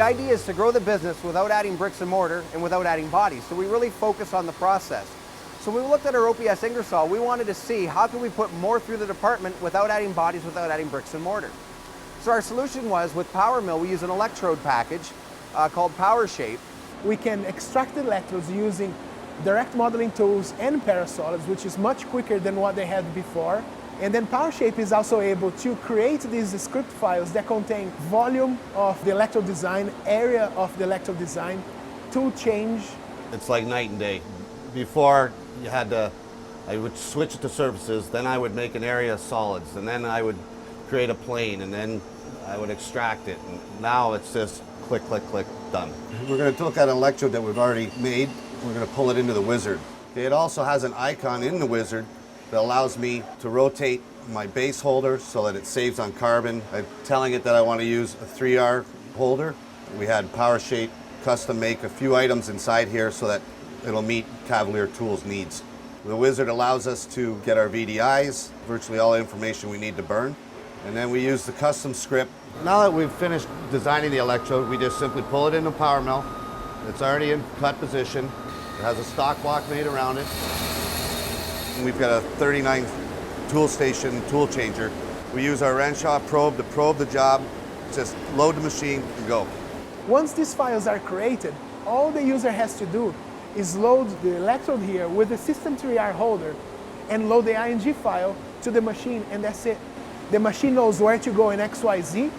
idea is to grow the business without adding bricks and mortar and without adding bodies. So we really focus on the process. So when we looked at our OPS Ingersoll, we wanted to see how can we put more through the department without adding bodies, without adding bricks and mortar. So our solution was, with Power Mill, we use an electrode package called PowerShape. We can extract the electrodes using direct modeling tools and parasolids, which is much quicker than what they had before. And then PowerShape is also able to create these script files that contain volume of the electrode design, area of the electrode design, tool change. It's like night and day. Before, you had to, I would switch it to surfaces, then I would make an area of solids, and then I would create a plane, and then I would extract it. And now it's just click, click, click, done. We're going to look at an electrode that we've already made. We're going to pull it into the wizard. It also has an icon in the wizard that allows me to rotate my base holder so that it saves on carbon. I'm telling it that I want to use a 3R holder. We had PowerShape custom make a few items inside here so that it'll meet Cavalier Tools needs. The wizard allows us to get our VDIs, virtually all the information we need to burn. And then we use the custom script. Now that we've finished designing the electrode, we just simply pull it into Power Mill. It's already in cut position. It has a stock block made around it. And we've got a 39 tool station tool changer. We use our Renshaw probe to probe the job, just load the machine and go. Once these files are created, all the user has to do is load the electrode here with the System 3R holder and load the ING file to the machine, and that's it. The machine knows where to go in XYZ,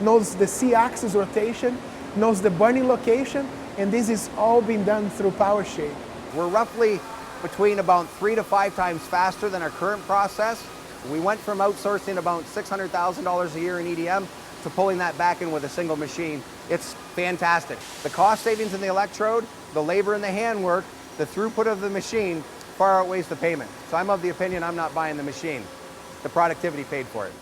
knows the C-axis rotation, knows the burning location, and this is all being done through PowerShape. We're roughly between about 3 to 5 times faster than our current process. We went from outsourcing about $600,000 a year in EDM to pulling that back in with a single machine. It's fantastic. The cost savings in the electrode, the labor and the handwork, the throughput of the machine far outweighs the payment. So I'm of the opinion I'm not buying the machine. The productivity paid for it.